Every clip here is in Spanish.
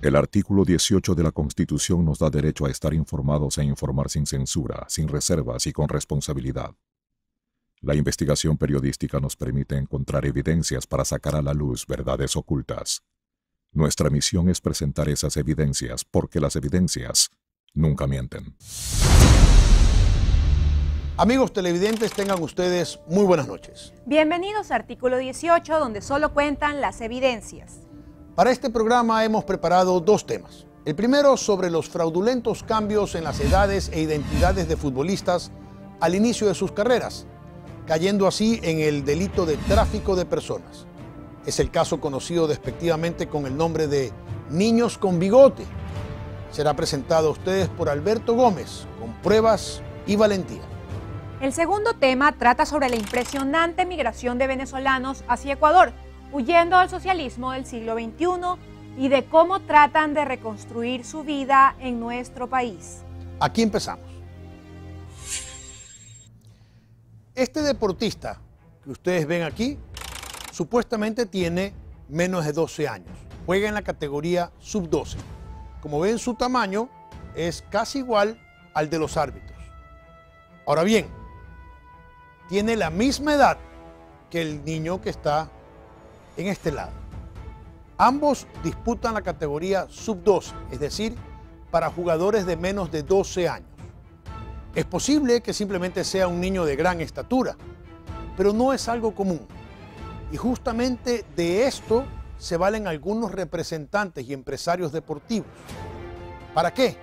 El artículo 18 de la Constitución nos da derecho a estar informados e informar sin censura, sin reservas y con responsabilidad. La investigación periodística nos permite encontrar evidencias para sacar a la luz verdades ocultas. Nuestra misión es presentar esas evidencias porque las evidencias nunca mienten. Amigos televidentes, tengan ustedes muy buenas noches. Bienvenidos a Artículo 18, donde solo cuentan las evidencias. Para este programa hemos preparado dos temas. El primero sobre los fraudulentos cambios en las edades e identidades de futbolistas al inicio de sus carreras, cayendo así en el delito de tráfico de personas. Es el caso conocido despectivamente con el nombre de niños con bigote. Será presentado a ustedes por Alberto Gómez, con pruebas y valentía. El segundo tema trata sobre la impresionante migración de venezolanos hacia Ecuador, huyendo del socialismo del siglo XXI y de cómo tratan de reconstruir su vida en nuestro país. Aquí empezamos. Este deportista que ustedes ven aquí, supuestamente tiene menos de 12 años. Juega en la categoría sub-12. Como ven, su tamaño es casi igual al de los árbitros. Ahora bien, tiene la misma edad que el niño que está en este lado. Ambos disputan la categoría sub-12, es decir, para jugadores de menos de 12 años. Es posible que simplemente sea un niño de gran estatura, pero no es algo común. Y justamente de esto se valen algunos representantes y empresarios deportivos. ¿Para qué?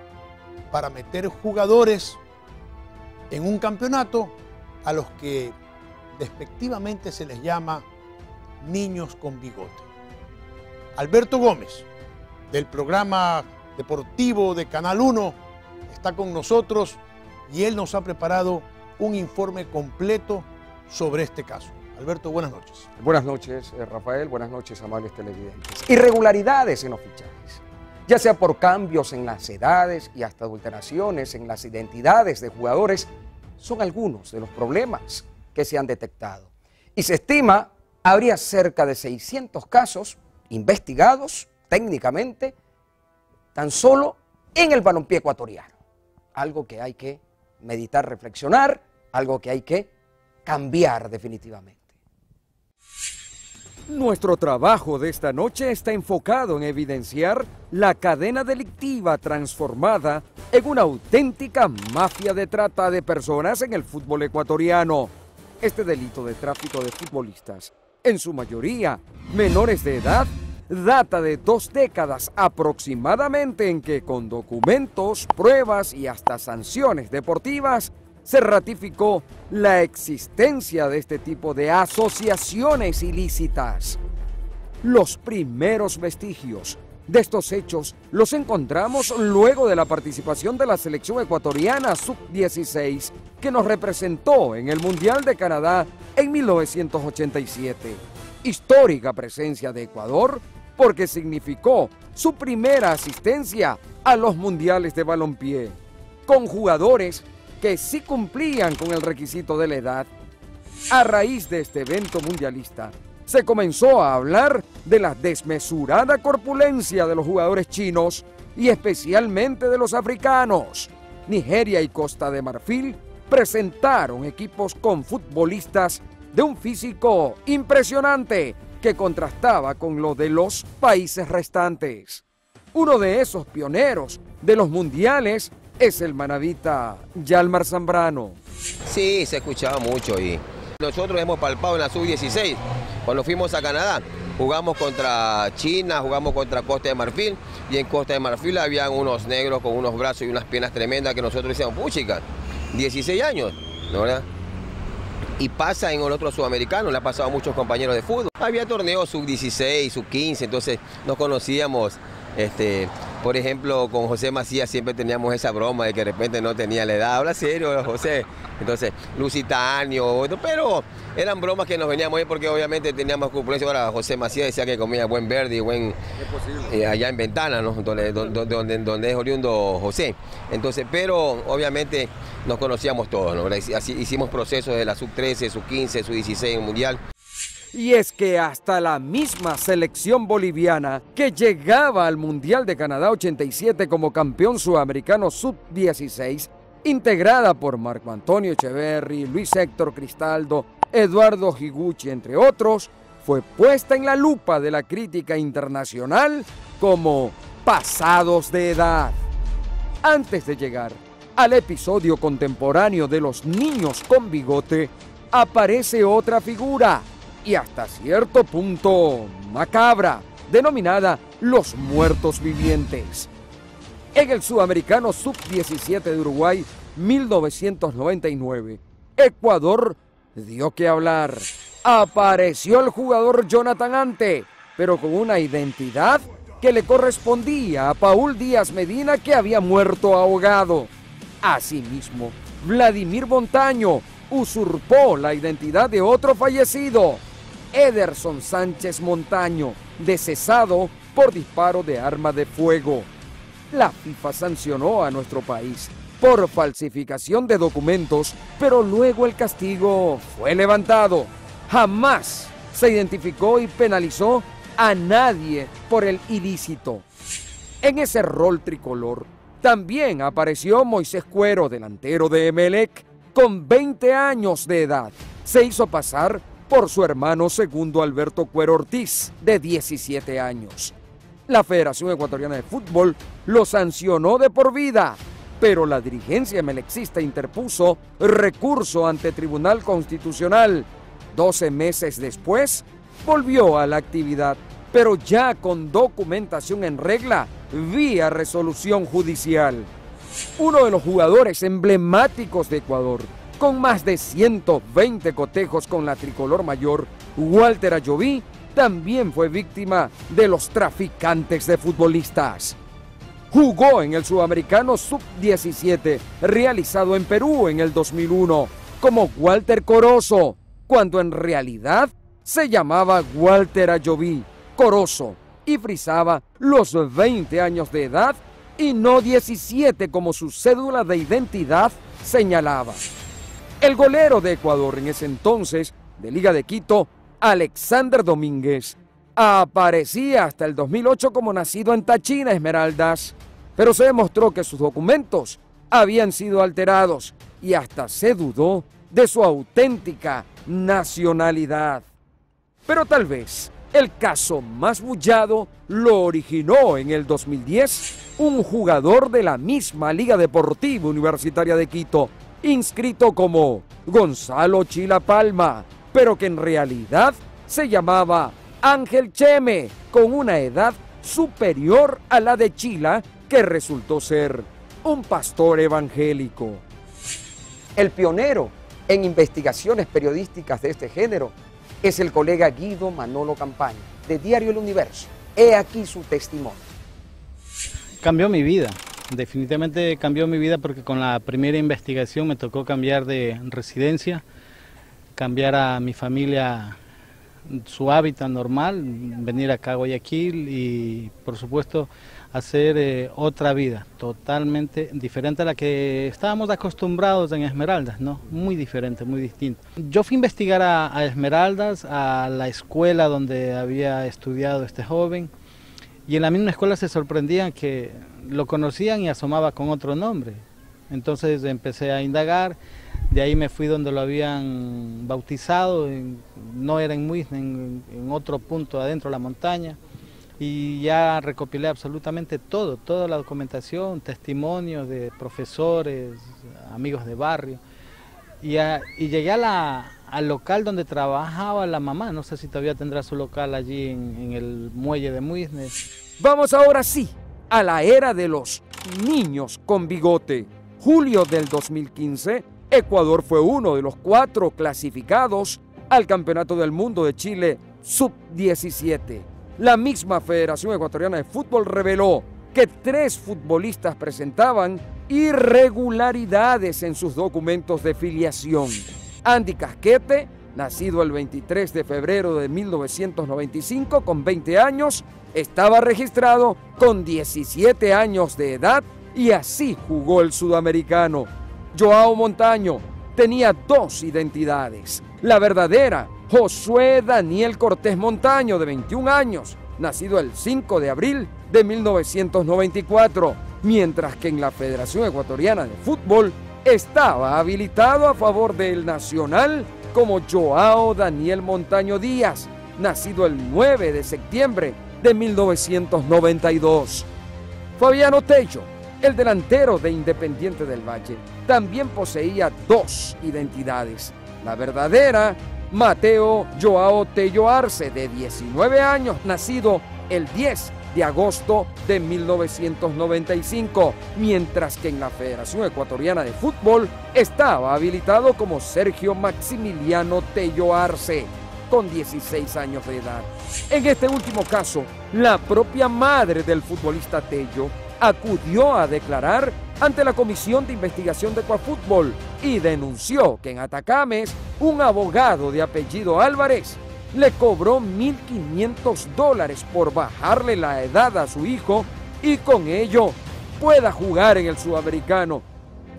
Para meter jugadores en un campeonato a los que despectivamente se les llama niños con bigote. Alberto Gómez, del programa deportivo de Canal 1, está con nosotros y él nos ha preparado un informe completo sobre este caso. Alberto, buenas noches. Buenas noches, Rafael. Buenas noches, amables televidentes. Irregularidades en los fichajes, ya sea por cambios en las edades y hasta adulteraciones en las identidades de jugadores, son algunos de los problemas que se han detectado. Y se estima habría cerca de 600 casos investigados técnicamente tan solo en el balompié ecuatoriano. Algo que hay que meditar, reflexionar, algo que hay que cambiar definitivamente. Nuestro trabajo de esta noche está enfocado en evidenciar la cadena delictiva transformada en una auténtica mafia de trata de personas en el fútbol ecuatoriano. Este delito de tráfico de futbolistas, en su mayoría menores de edad, data de 2 décadas aproximadamente en que con documentos, pruebas y hasta sanciones deportivas se ratificó la existencia de este tipo de asociaciones ilícitas. Los primeros vestigios de estos hechos los encontramos luego de la participación de la selección ecuatoriana sub-16 que nos representó en el Mundial de Canadá en 1987. Histórica presencia de Ecuador porque significó su primera asistencia a los mundiales de balompié, con jugadores que sí cumplían con el requisito de la edad. A raíz de este evento mundialista, se comenzó a hablar de la desmesurada corpulencia de los jugadores chinos y especialmente de los africanos. Nigeria y Costa de Marfil presentaron equipos con futbolistas de un físico impresionante que contrastaba con lo de los países restantes. Uno de esos pioneros de los mundiales es el manabita Yalmar Zambrano. Sí, se escuchaba mucho y nosotros hemos palpado en la sub-16. Cuando fuimos a Canadá, jugamos contra China, jugamos contra Costa de Marfil y en Costa de Marfil habían unos negros con unos brazos y unas piernas tremendas que nosotros decíamos, puchica, 16 años, ¿no, verdad? Y pasa en el otro sudamericano, le ha pasado a muchos compañeros de fútbol. Había torneos sub-16, sub-15, entonces nos conocíamos. Por ejemplo, con José Macías siempre teníamos esa broma de que de repente no tenía la edad. Habla serio, José. Entonces, Lusitano, pero eran bromas que nos veníamos ahí porque obviamente teníamos corpulencia. Ahora José Macías decía que comía buen verde y buen allá en Ventana, ¿no? donde es oriundo José. Entonces, pero obviamente nos conocíamos todos, ¿no? Así hicimos procesos de la sub-13, sub-15, sub-16 en el Mundial. Y es que hasta la misma selección boliviana, que llegaba al Mundial de Canadá 87 como campeón sudamericano sub-16, integrada por Marco Antonio Echeverri, Luis Héctor Cristaldo, Eduardo Higuchi, entre otros, fue puesta en la lupa de la crítica internacional como pasados de edad. Antes de llegar al episodio contemporáneo de los niños con bigote, aparece otra figura, y hasta cierto punto macabra, denominada los muertos vivientes. En el Sudamericano Sub-17 de Uruguay, 1999, Ecuador dio que hablar. Apareció el jugador Jonathan Ante, pero con una identidad que le correspondía a Paul Díaz Medina, que había muerto ahogado. Asimismo, Vladimir Montaño usurpó la identidad de otro fallecido, Ederson Sánchez Montaño, decesado por disparo de arma de fuego. La FIFA sancionó a nuestro país por falsificación de documentos, pero luego el castigo fue levantado. Jamás se identificó y penalizó a nadie por el ilícito. En ese rol tricolor también apareció Moisés Cuero, delantero de Emelec, con 20 años de edad. Se hizo pasar por su hermano segundo Alberto Cuero Ortiz, de 17 años. La Federación Ecuatoriana de Fútbol lo sancionó de por vida, pero la dirigencia emelecista interpuso recurso ante Tribunal Constitucional. 12 meses después, volvió a la actividad, pero ya con documentación en regla, vía resolución judicial. Uno de los jugadores emblemáticos de Ecuador, con más de 120 cotejos con la tricolor mayor, Walter Ayoví, también fue víctima de los traficantes de futbolistas. Jugó en el Sudamericano Sub-17, realizado en Perú en el 2001, como Walter Corozo, cuando en realidad se llamaba Walter Ayoví Corozo y frisaba los 20 años de edad y no 17 como su cédula de identidad señalaba. El golero de Ecuador en ese entonces, de Liga de Quito, Alexander Domínguez, aparecía hasta el 2008 como nacido en Táchira, Esmeraldas, pero se demostró que sus documentos habían sido alterados y hasta se dudó de su auténtica nacionalidad. Pero tal vez el caso más bullado lo originó en el 2010 un jugador de la misma Liga Deportiva Universitaria de Quito, inscrito como Gonzalo Chila Palma, pero que en realidad se llamaba Ángel Cheme, con una edad superior a la de Chila, que resultó ser un pastor evangélico. El pionero en investigaciones periodísticas de este género es el colega Guido Manolo Campaña, de Diario El Universo. He aquí su testimonio. Cambió mi vida, definitivamente cambió mi vida, porque con la primera investigación me tocó cambiar de residencia, cambiar a mi familia su hábitat normal, venir acá a Guayaquil y por supuesto hacer otra vida totalmente diferente a la que estábamos acostumbrados en Esmeraldas, ¿no? Muy diferente, muy distinto. Yo fui a investigar a Esmeraldas, a la escuela donde había estudiado este joven, y en la misma escuela se sorprendían que lo conocían y asomaba con otro nombre. Entonces empecé a indagar, de ahí me fui donde lo habían bautizado, no era en Muisne, en otro punto adentro de la montaña, y ya recopilé absolutamente todo, toda la documentación, testimonios de profesores, amigos de barrio, y llegué al local donde trabajaba la mamá. No sé si todavía tendrá su local allí en el muelle de Muisne. Vamos ahora sí a la era de los niños con bigote. Julio del 2015, Ecuador fue uno de los 4 clasificados al Campeonato del Mundo de Chile Sub-17. La misma Federación Ecuatoriana de Fútbol reveló que 3 futbolistas presentaban irregularidades en sus documentos de filiación. Andy Casquete, nacido el 23 de febrero de 1995 con 20 años, estaba registrado con 17 años de edad y así jugó el sudamericano. Joao Montaño tenía 2 identidades, la verdadera, Josué Daniel Cortés Montaño, de 21 años, nacido el 5 de abril de 1994, mientras que en la Federación Ecuatoriana de Fútbol estaba habilitado a favor del Nacional como Joao Daniel Montaño Díaz, nacido el 9 de septiembre de 1992. Fabiano Tello, el delantero de Independiente del Valle, también poseía dos identidades. La verdadera, Mateo Joao Tello Arce, de 19 años, nacido el 10 de agosto de 1995, mientras que en la Federación Ecuatoriana de Fútbol estaba habilitado como Sergio Maximiliano Tello Arce, con 16 años de edad. En este último caso, la propia madre del futbolista Tello acudió a declarar ante la Comisión de Investigación de Ecuafútbol y denunció que en Atacames un abogado de apellido Álvarez le cobró $1.500 por bajarle la edad a su hijo y con ello pueda jugar en el sudamericano.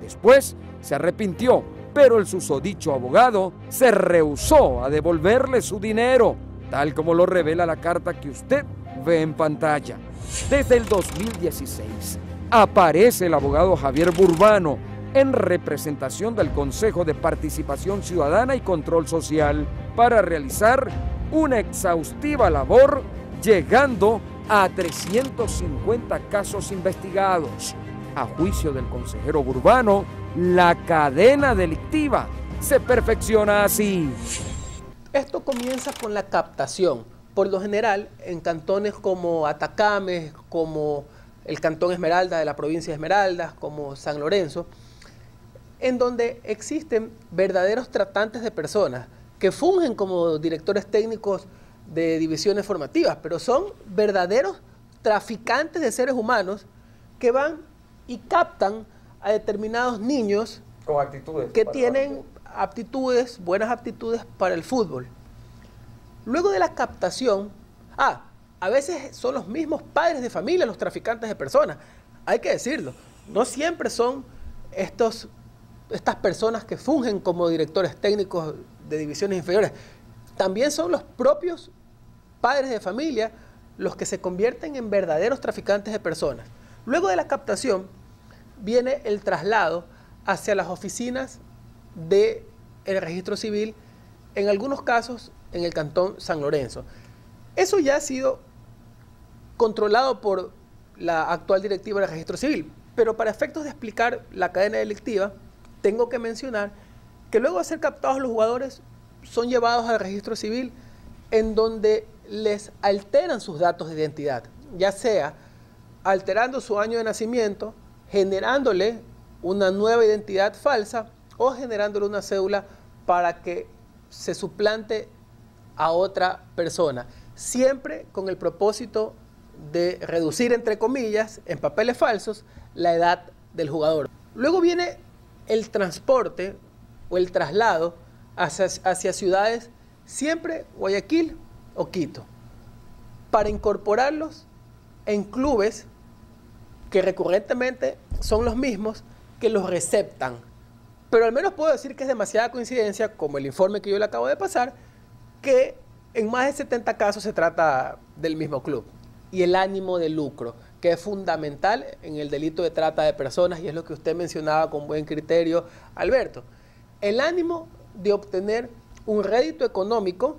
Después se arrepintió, pero el susodicho abogado se rehusó a devolverle su dinero, tal como lo revela la carta que usted ve en pantalla. Desde el 2016 aparece el abogado Javier Burbano en representación del Consejo de Participación Ciudadana y Control Social para realizar una exhaustiva labor, llegando a 350 casos investigados. A juicio del consejero Burbano, la cadena delictiva se perfecciona así. Esto comienza con la captación. Por lo general, en cantones como Atacames, como el Cantón Esmeralda de la provincia de Esmeraldas, como San Lorenzo, en donde existen verdaderos tratantes de personas que fungen como directores técnicos de divisiones formativas, pero son verdaderos traficantes de seres humanos que van y captan a determinados niños con actitudes que tienen aptitudes, buenas aptitudes para el fútbol. Luego de la captación, a veces son los mismos padres de familia los traficantes de personas, hay que decirlo, no siempre son estas personas que fungen como directores técnicos de divisiones inferiores, también son los propios padres de familia los que se convierten en verdaderos traficantes de personas. Luego de la captación viene el traslado hacia las oficinas del registro civil, en algunos casos en el Cantón San Lorenzo. Eso ya ha sido controlado por la actual directiva del registro civil, pero para efectos de explicar la cadena delictiva, tengo que mencionar que luego de ser captados los jugadores son llevados al registro civil, en donde les alteran sus datos de identidad, ya sea alterando su año de nacimiento, generándole una nueva identidad falsa o generándole una cédula para que se suplante a otra persona, siempre con el propósito de reducir, entre comillas, en papeles falsos, la edad del jugador. Luego viene el transporte o el traslado hacia ciudades, siempre Guayaquil o Quito, para incorporarlos en clubes que recurrentemente son los mismos que los receptan. Pero al menos puedo decir que es demasiada coincidencia, como el informe que yo le acabo de pasar, que en más de 70 casos se trata del mismo club. Y el ánimo de lucro, que es fundamental en el delito de trata de personas, y es lo que usted mencionaba con buen criterio, Alberto. El ánimo de obtener un rédito económico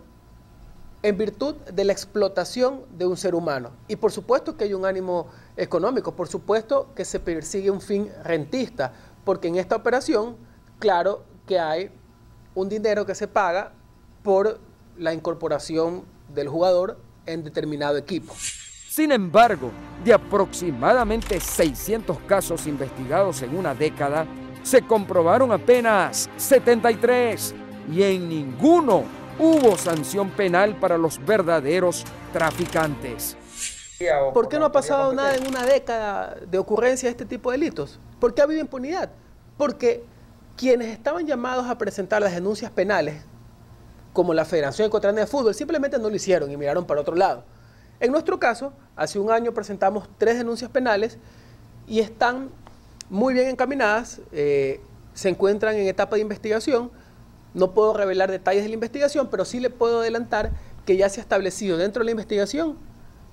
en virtud de la explotación de un ser humano. Y por supuesto que hay un ánimo económico, por supuesto que se persigue un fin rentista, porque en esta operación, claro que hay un dinero que se paga por la incorporación del jugador en determinado equipo. Sin embargo, de aproximadamente 600 casos investigados en una década, se comprobaron apenas 73 y en ninguno hubo sanción penal para los verdaderos traficantes. ¿Por qué no ha pasado nada en una década de ocurrencia de este tipo de delitos? ¿Por qué ha habido impunidad? Porque quienes estaban llamados a presentar las denuncias penales, como la Federación Ecuatoriana de Fútbol, simplemente no lo hicieron y miraron para otro lado. En nuestro caso, hace un año presentamos 3 denuncias penales y están muy bien encaminadas, se encuentran en etapa de investigación, No puedo revelar detalles de la investigación, pero sí le puedo adelantar que ya se ha establecido dentro de la investigación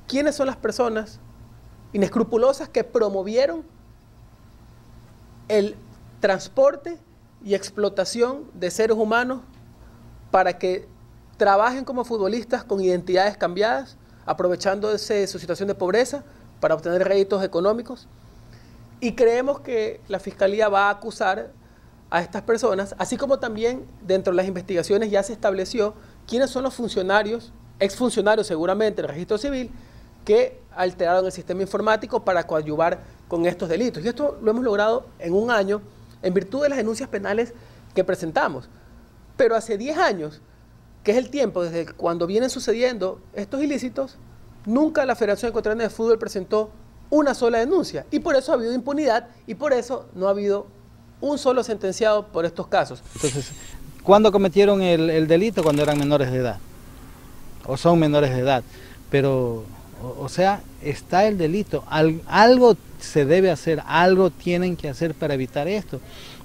quiénes son las personas inescrupulosas que promovieron el transporte y explotación de seres humanos para que trabajen como futbolistas con identidades cambiadas, aprovechándose de su situación de pobreza para obtener réditos económicos. Y creemos que la Fiscalía va a acusar a estas personas, así como también dentro de las investigaciones ya se estableció quiénes son los funcionarios, exfuncionarios seguramente del registro civil, que alteraron el sistema informático para coadyuvar con estos delitos. Y esto lo hemos logrado en un año en virtud de las denuncias penales que presentamos. Pero hace 10 años, que es el tiempo desde cuando vienen sucediendo estos ilícitos, nunca la Federación Ecuatoriana de Fútbol presentó una sola denuncia. Y por eso ha habido impunidad y por eso no ha habido un solo sentenciado por estos casos. Entonces, ¿cuándo cometieron el delito? Cuando eran menores de edad, o son menores de edad. Pero, o sea, está el delito. Algo se debe hacer, algo tienen que hacer para evitar esto.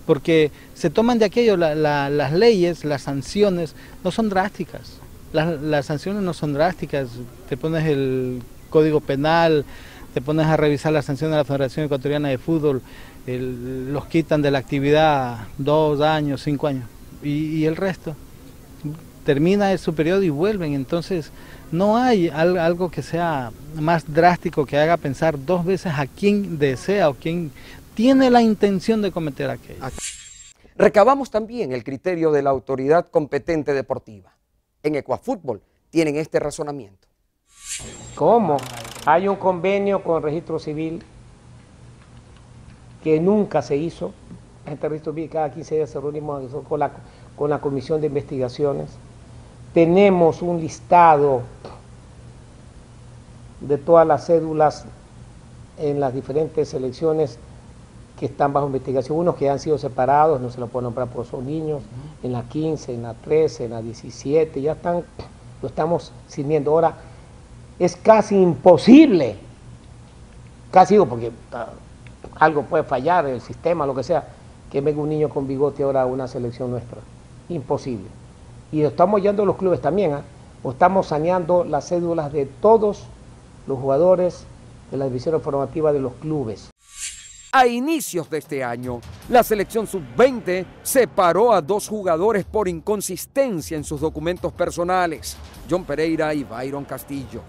Porque se toman de aquello, las leyes, las sanciones no son drásticas. Las sanciones no son drásticas. Te pones el Código Penal, te pones a revisar las sanciones de la Federación Ecuatoriana de Fútbol, los quitan de la actividad 2 años, 5 años, y el resto termina su periodo y vuelven. Entonces no hay algo que sea más drástico, que haga pensar 2 veces a quien desea o quien tiene la intención de cometer aquello. Recabamos también el criterio de la autoridad competente deportiva. En Ecuafútbol tienen este razonamiento. ¿Cómo? Hay un convenio con el registro civil que nunca se hizo. Este registro civil cada 15 días se reunimos con la comisión de investigaciones. Tenemos un listado de todas las cédulas en las diferentes selecciones que están bajo investigación, unos que han sido separados, no se lo puedo nombrar porque son niños, en la 15, en la 13, en la 17, ya están, lo estamos sirviendo. Ahora, es casi imposible, casi digo porque algo puede fallar, el sistema, lo que sea, que venga un niño con bigote ahora a una selección nuestra, imposible. Y lo estamos yendo a los clubes también, o estamos saneando las cédulas de todos los jugadores de la división formativa de los clubes. A inicios de este año, la selección sub-20 separó a 2 jugadores por inconsistencia en sus documentos personales, John Pereira y Byron Castillo.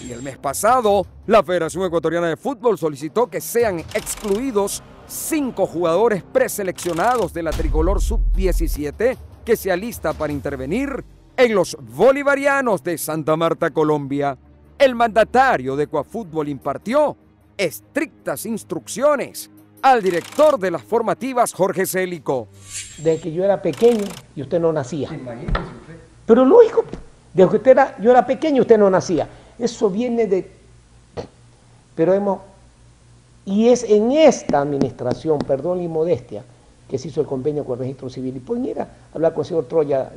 Y el mes pasado, la Federación Ecuatoriana de Fútbol solicitó que sean excluidos 5 jugadores preseleccionados de la tricolor sub-17 que se alista para intervenir en los bolivarianos de Santa Marta, Colombia. El mandatario de Ecuafútbol impartió estrictas instrucciones al director de las formativas, Jorge Célico. Desde que yo era pequeño y usted no nacía. Pero lógico, desde que yo era pequeño y usted no nacía. Eso viene de... Pero y es en esta administración, perdón la inmodestia, que se hizo el convenio con el registro civil. Y pueden ir a hablar con el señor Troya,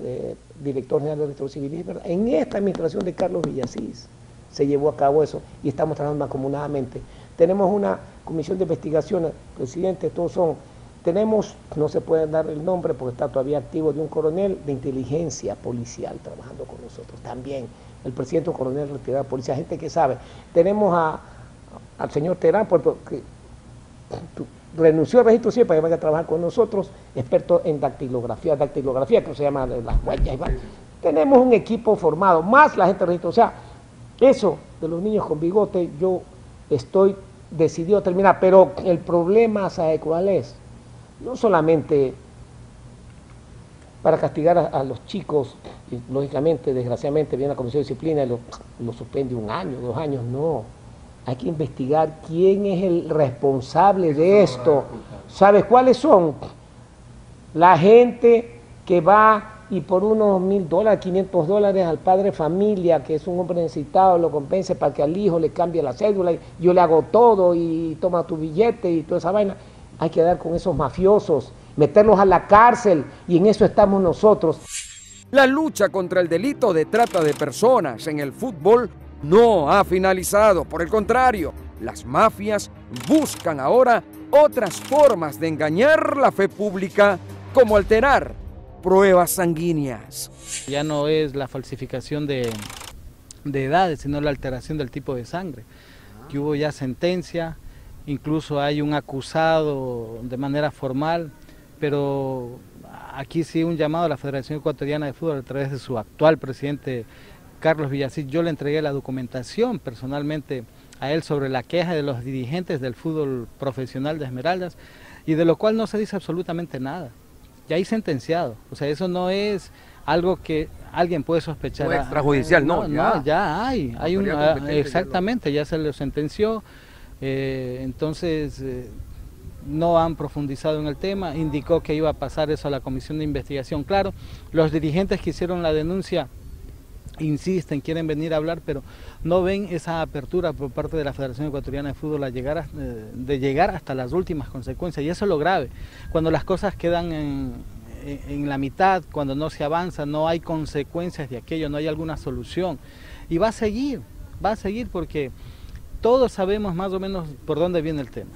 director general del registro civil. Es verdad, en esta administración de Carlos Villasís se llevó a cabo eso y estamos trabajando mancomunadamente. Tenemos una comisión de investigación, presidente, todos son, tenemos, no se puede dar el nombre porque está todavía activo, de un coronel de inteligencia policial trabajando con nosotros también, el presidente, un coronel retirado de policía, gente que sabe. Tenemos al señor Terán, porque renunció al registro civil para que venga a trabajar con nosotros, experto en dactilografía que se llama las huellas. Tenemos un equipo formado, más la gente del registro, o sea, eso de los niños con bigote, yo estoy decidido a terminar, pero el problema, ¿sabe cuál es? No solamente para castigar a los chicos, y lógicamente, desgraciadamente, viene la Comisión de Disciplina y lo suspende 1 año, 2 años, no. Hay que investigar quién es el responsable de esto. ¿Sabes cuáles son? La gente que va y por unos $1,000, $500 al padre de familia, que es un hombre necesitado, lo compense para que al hijo le cambie la cédula, y yo le hago todo y toma tu billete y toda esa vaina. Hay que dar con esos mafiosos, meterlos a la cárcel, y en eso estamos nosotros. La lucha contra el delito de trata de personas en el fútbol no ha finalizado. Por el contrario, las mafias buscan ahora otras formas de engañar la fe pública, como alterar pruebas sanguíneas. Ya no es la falsificación de edades, sino la alteración del tipo de sangre, que hubo ya sentencia, incluso hay un acusado de manera formal, pero aquí sí un llamado a la Federación Ecuatoriana de Fútbol a través de su actual presidente Carlos Villacís. Yo le entregué la documentación personalmente a él sobre la queja de los dirigentes del fútbol profesional de Esmeraldas, y de lo cual no se dice absolutamente nada. Ya hay sentenciado, o sea, eso no es algo que alguien puede sospechar. No extrajudicial, no, ya hay exactamente, ya se lo sentenció, entonces no han profundizado en el tema, indicó que iba a pasar eso a la comisión de investigación. Claro, los dirigentes que hicieron la denuncia insisten, quieren venir a hablar, pero no ven esa apertura por parte de la Federación Ecuatoriana de Fútbol de llegar hasta las últimas consecuencias, y eso es lo grave, cuando las cosas quedan en la mitad, cuando no se avanza, no hay consecuencias de aquello, no hay alguna solución, y va a seguir porque todos sabemos más o menos por dónde viene el tema.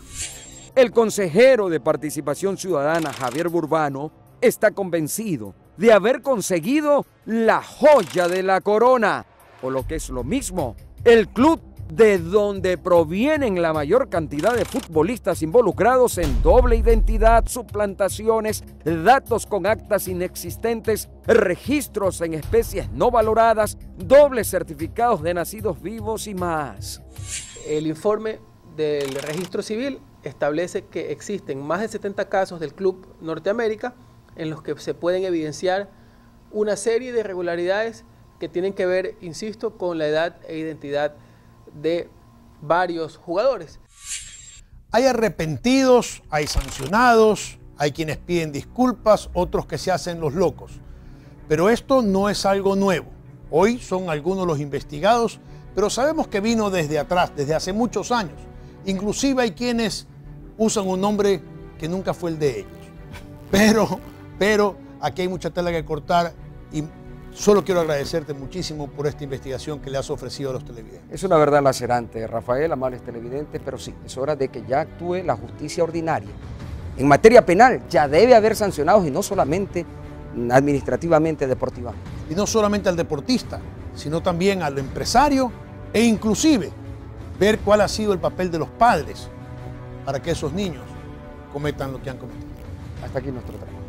El consejero de Participación Ciudadana, Javier Burbano, está convencido de haber conseguido la joya de la corona, o lo que es lo mismo, el club de donde provienen la mayor cantidad de futbolistas involucrados en doble identidad, suplantaciones, datos con actas inexistentes, registros en especies no valoradas, dobles certificados de nacidos vivos y más. El informe del registro civil establece que existen más de 70 casos del Club Norteamérica en los que se pueden evidenciar una serie de irregularidades que tienen que ver, insisto, con la edad e identidad de varios jugadores. Hay arrepentidos, hay sancionados, hay quienes piden disculpas, otros que se hacen los locos. Pero esto no es algo nuevo. Hoy son algunos los investigados, pero sabemos que vino desde atrás, desde hace muchos años. Inclusive hay quienes usan un nombre que nunca fue el de ellos. Pero aquí hay mucha tela que cortar y solo quiero agradecerte muchísimo por esta investigación que le has ofrecido a los televidentes. Es una verdad lacerante, Rafael, amables televidentes, pero sí, es hora de que ya actúe la justicia ordinaria. En materia penal ya debe haber sancionados, y no solamente administrativamente, deportivamente. Y no solamente al deportista, sino también al empresario e inclusive ver cuál ha sido el papel de los padres para que esos niños cometan lo que han cometido. Hasta aquí nuestro trabajo.